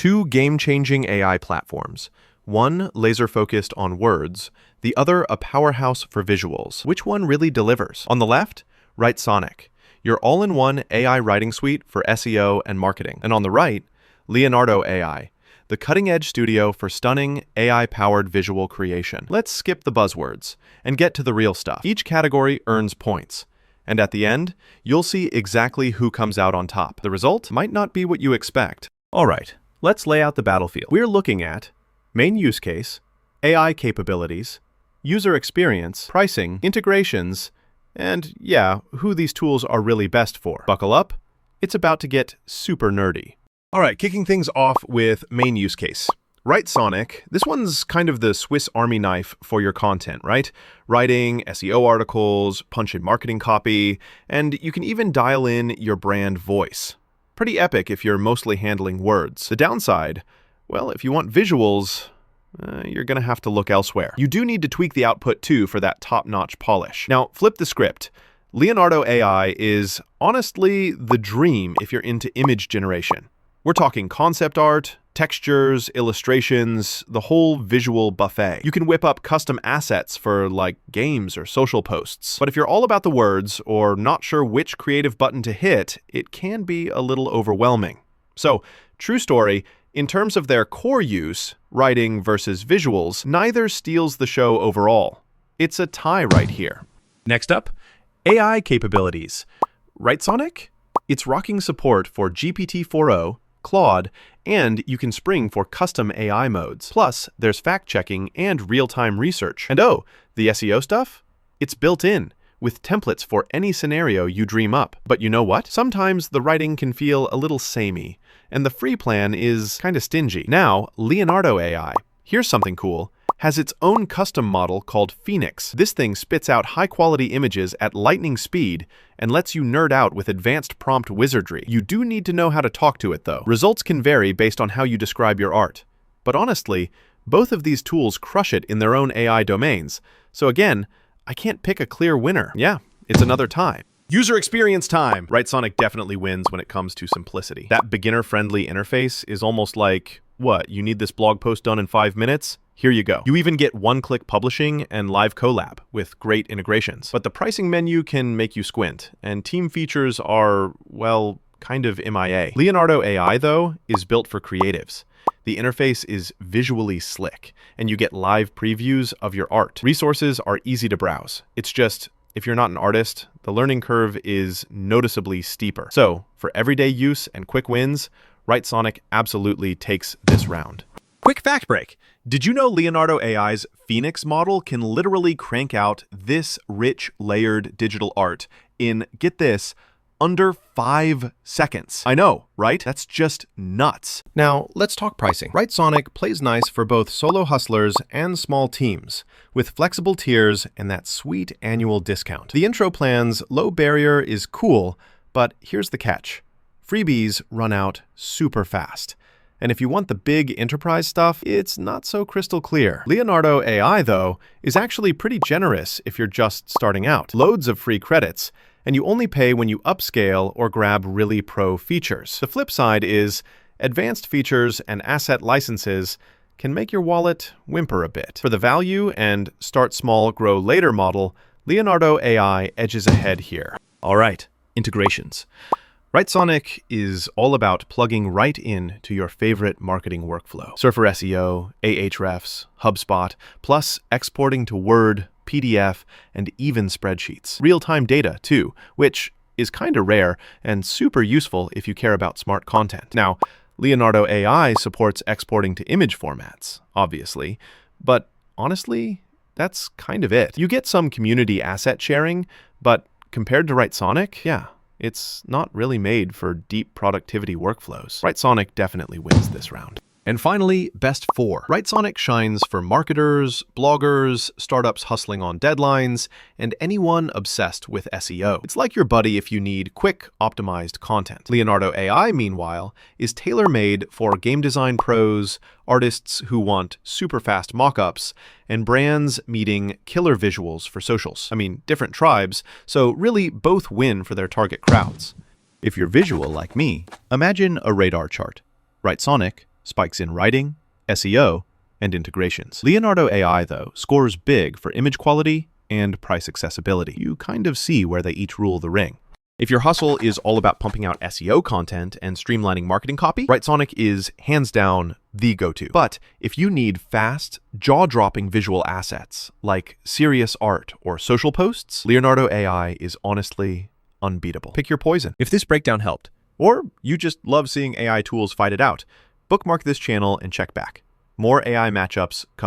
Two game-changing AI platforms. One laser-focused on words, the other a powerhouse for visuals. Which one really delivers? On the left, Writesonic, your all-in-one AI writing suite for SEO and marketing. And on the right, Leonardo AI, the cutting-edge studio for stunning AI-powered visual creation. Let's skip the buzzwords and get to the real stuff. Each category earns points. And at the end, you'll see exactly who comes out on top. The result might not be what you expect. All right, let's lay out the battlefield. We're looking at main use case, AI capabilities, user experience, pricing, integrations, and yeah, who these tools are really best for. Buckle up, it's about to get super nerdy. All right, kicking things off with main use case. Writesonic, this one's kind of the Swiss Army knife for your content, right? Writing SEO articles, punch in marketing copy, and you can even dial in your brand voice. Pretty epic if you're mostly handling words. The downside, well, if you want visuals, you're gonna have to look elsewhere. You do need to tweak the output too for that top-notch polish. Now, flip the script. Leonardo AI is honestly the dream if you're into image generation. We're talking concept art, textures, illustrations, the whole visual buffet. You can whip up custom assets for like games or social posts. But if you're all about the words or not sure which creative button to hit, it can be a little overwhelming. So, true story, in terms of their core use, writing versus visuals, neither steals the show overall. It's a tie right here. Next up, AI capabilities. Writesonic? It's rocking support for GPT-4o, Claude, and you can spring for custom AI modes. Plus, there's fact-checking and real-time research. And oh, the SEO stuff? It's built in, with templates for any scenario you dream up. But you know what? Sometimes the writing can feel a little samey, and the free plan is kinda stingy. Now, Leonardo AI, here's something cool, has its own custom model called Phoenix. This thing spits out high-quality images at lightning speed and lets you nerd out with advanced prompt wizardry. You do need to know how to talk to it, though. Results can vary based on how you describe your art. But honestly, both of these tools crush it in their own AI domains. So again, I can't pick a clear winner. Yeah, it's another tie. User experience time! Writesonic definitely wins when it comes to simplicity. That beginner-friendly interface is almost like, what, you need this blog post done in 5 minutes? Here you go. You even get one-click publishing and live collab with great integrations. But the pricing menu can make you squint, and team features are, well, kind of MIA. Leonardo AI, though, is built for creatives. The interface is visually slick, and you get live previews of your art. Resources are easy to browse. It's just, if you're not an artist, the learning curve is noticeably steeper. So, for everyday use and quick wins, Writesonic absolutely takes this round. Quick fact break. Did you know Leonardo AI's Phoenix model can literally crank out this rich, layered digital art in, get this, under 5 seconds? I know, right? That's just nuts. Now, let's talk pricing. Writesonic plays nice for both solo hustlers and small teams, with flexible tiers and that sweet annual discount. The intro plan's low barrier is cool, but here's the catch. Freebies run out super fast. And if you want the big enterprise stuff, it's not so crystal clear. Leonardo AI, though, is actually pretty generous if you're just starting out. Loads of free credits, and you only pay when you upscale or grab really pro features. The flip side is advanced features and asset licenses can make your wallet whimper a bit. For the value and start small, grow later model, Leonardo AI edges ahead here. All right, integrations. Writesonic is all about plugging right in to your favorite marketing workflow. Surfer SEO, Ahrefs, HubSpot, plus exporting to Word, PDF, and even spreadsheets. Real-time data, too, which is kinda rare and super useful if you care about smart content. Now, Leonardo AI supports exporting to image formats, obviously, but honestly, that's kind of it. You get some community asset sharing, but compared to Writesonic, yeah, it's not really made for deep productivity workflows. Writesonic definitely wins this round. And finally, best 4. Writesonic shines for marketers, bloggers, startups hustling on deadlines, and anyone obsessed with SEO. It's like your buddy if you need quick, optimized content. Leonardo AI, meanwhile, is tailor-made for game design pros, artists who want super fast mockups, and brands needing killer visuals for socials. I mean, different tribes, so really both win for their target crowds. If you're visual like me, imagine a radar chart. Writesonic spikes in writing, SEO, and integrations. Leonardo AI, though, scores big for image quality and price accessibility. You kind of see where they each rule the ring. If your hustle is all about pumping out SEO content and streamlining marketing copy, Writesonic is hands down the go-to. But if you need fast, jaw-dropping visual assets like serious art or social posts, Leonardo AI is honestly unbeatable. Pick your poison. If this breakdown helped, or you just love seeing AI tools fight it out, bookmark this channel and check back. More AI matchups